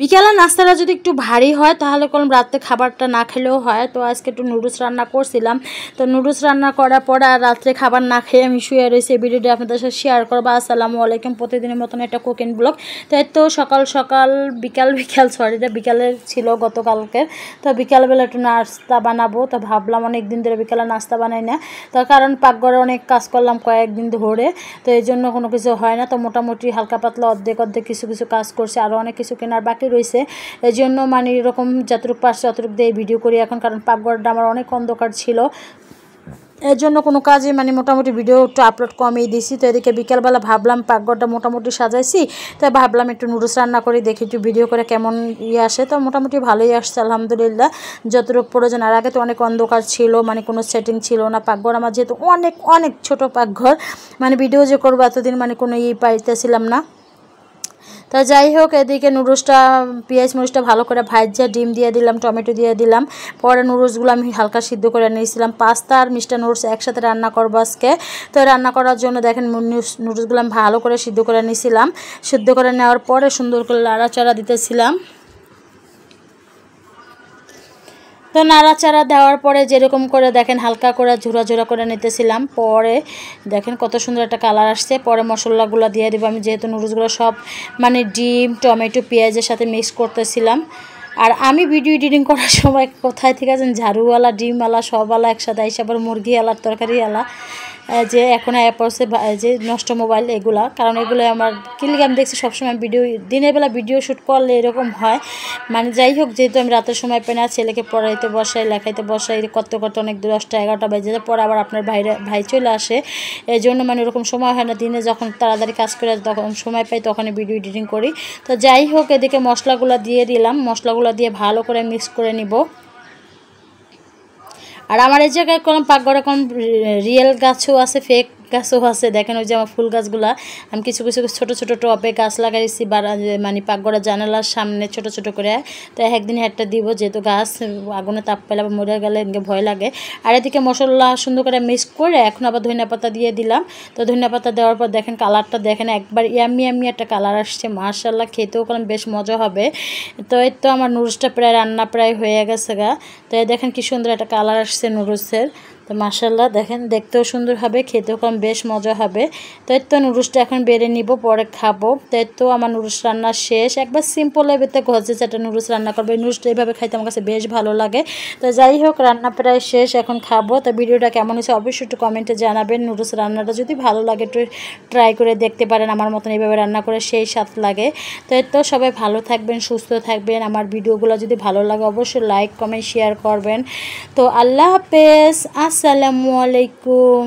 বিকালে নাস্তাটা যদি একটু ভারী হয় তাহলে কলম রাতে খাবারটা না খেলেও হয়। তো আজকে একটু নুডলস রান্না করছিলাম। তো নুডলস রান্না করার পর আর রাত্রে খাবার না খেয়ে আমি শুয়ে রয়েছি। এই ভিডিওটি আপনাদের সাথে শেয়ার করবো। আসসালামু আলাইকুম। প্রতিদিনের মতন একটা কুকিং ব্লগ। তো সকাল সকাল বিকালের ছিল গতকালকে। তো বিকালবেলা একটু নাস্তা বানাবো। তো ভাবলাম অনেক দিন ধরে বিকালে নাস্তা বানাই না। তো কারণ পাকঘরে অনেক কাজ করলাম কয়েকদিন ধরে। তো এই জন্য কোনো কিছু হয় না। তো মোটামুটি হালকা পাতলা অর্ধেক কিছু কিছু কাজ করছে, আরও অনেক কিছু কেনার বাকি রয়েছে। এই জন্য মানে এরকম যতটুকু পারছে ততটুকু দিয়ে ভিডিও করি এখন, কারণ পাকঘরটা আমার অনেক অন্ধকার ছিল। এর জন্য কোনো কাজে মানে মোটামুটি ভিডিও একটু আপলোড কমিয়ে দিয়েছি। তো এদিকে বিকেলবেলা ভাবলাম পাকঘরটা মোটামুটি সাজাইছি, তাই ভাবলাম একটু নুডলস রান্না করে দেখি একটু ভিডিও করে কেমন আসে। তো মোটামুটি ভালোই আসছে আলহামদুলিল্লাহ, যতটুকু প্রয়োজন। আর আগে তো অনেক অন্ধকার ছিল, মানে কোনো সেটিং ছিল না পাকঘর আমার, যেহেতু অনেক অনেক ছোটো পাকঘর, মানে ভিডিও যে করবো এতদিন মানে কোনো পাইতেছিলাম না। তো যাই হোক, এদিকে নুডলসটা পেঁয়াজ মরিচটা ভালো করে ভাজা, ডিম দিয়ে দিলাম, টমেটো দিয়ে দিলাম। পরে নুডলসগুলো আমি হালকা সিদ্ধ করে নিয়েছিলাম। পাস্তা আর মিষ্টি নুডলস একসাথে রান্না করবো আজকে। তো রান্না করার জন্য দেখেন নুডলসগুলো আমি ভালো করে সিদ্ধ করে নিয়েছিলাম। সিদ্ধ করে নেওয়ার পরে সুন্দর করে নাড়াচাড়া দিতেছিলাম। তো নাড়াচাড়া দেওয়ার পরে যেরকম করে দেখেন হালকা করে ঝোড়া ঝোড়া করে নিতেছিলাম। পরে দেখেন কত সুন্দর একটা কালার আসছে। পরে মশলাগুলো দিয়ে দেবো আমি, যেহেতু নুডলসগুলো সব মানে ডিম টমেটো পেঁয়াজের সাথে মিক্স করতেছিলাম। আর আমি ভিডিও এডিটিং করার সময় কোথায় থেকে আছেন ঝাড়ুওয়ালা ডিমওয়ালা সবওয়ালা একসাথে আইসা, আবার মুরগিওয়ালা তরকারিওয়ালা যে এখন অ্যাপসে যে নষ্ট মোবাইল এগুলা, কারণ এগুলো আমার কিনলে আমি দেখছি সবসময় ভিডিও দিনের বেলা ভিডিও শ্যুট করলে এরকম হয়। মানে যাই হোক, যেহেতু আমি রাতের সময় পাই না, ছেলেকে পড়াইতে বসাই লেখাইতে বসাই করতে করতে অনেক 10টা 11টা বেজে যায়। পরে আবার আপনার ভাই চলে আসে, এই জন্য মানে ওরকম সময় হয় না। দিনে যখন তাড়াতাড়ি কাজ করে তখন সময় পাই তখনই ভিডিও এডিটিং করি। তো যাই হোক, এদিকে মশলাগুলো দিয়ে দিলাম, মশলাগুলো দিয়ে ভালো করে মিক্স করে নিব। আর আমার এই জায়গায় কোনো পাকঘরে কোনো রিয়েল গাছও আছে, ফেক গাছও আছে। দেখেন ওই যে আমার ফুল গাছগুলা আমি কিছু কিছু ছোটো ছোটো টবে গাছ লাগাইছি, মানে পাকঘরের জানালার সামনে ছোটো ছোটো করে। তো একদিন একটা দিব, যেহেতু গাছ আগুনে তাপ পেলে আবার মরে গেলে এদিকে ভয় লাগে। আর এদিকে মশলা সুন্দর করে মিক্স করে এখন আবার ধনিয়া পাতা দিয়ে দিলাম। তো ধনিয়া পাতা দেওয়ার পর দেখেন কালারটা দেখেন একবার ইয়াম্মি ইয়াম্মি একটা কালার আসছে, মাশাআল্লাহ, খেতেও কারণ বেশ মজা হবে। তো এই তো আমার নুডলসটা প্রায় রান্না প্রায় হয়ে গেছে গা। তো দেখেন কি সুন্দর একটা কালার আসছে নুডলসের। তো মাশাআল্লাহ দেখেন দেখতেও সুন্দর হবে, খেতেও কম বেশ মজা হবে। তো এর তো নুডলসটা এখন বেড়ে নিব, পরে খাবো। তো এর তো আমার নুডলস রান্না শেষ। একবার সিম্পল এবারে ঘষে একটা নুডলস রান্না করবো, এই নুডলসটা এইভাবে খাইতে আমার কাছে বেশ ভালো লাগে। তো যাই হোক, রান্না প্রায় শেষ, এখন খাবো। তো ভিডিওটা কেমন হয়েছে অবশ্যই একটু কমেন্টে জানাবেন। নুডলস রান্নাটা যদি ভালো লাগে একটু ট্রাই করে দেখতে পারেন, আমার মতন এইভাবে রান্না করে সেই স্বাদ লাগে। তো এর তো সবাই ভালো থাকবেন, সুস্থ থাকবেন। আমার ভিডিওগুলো যদি ভালো লাগে অবশ্যই লাইক কমেন্ট শেয়ার করবেন। তো আল্লাহ হাফেজ, আসসালামু আলাইকুম।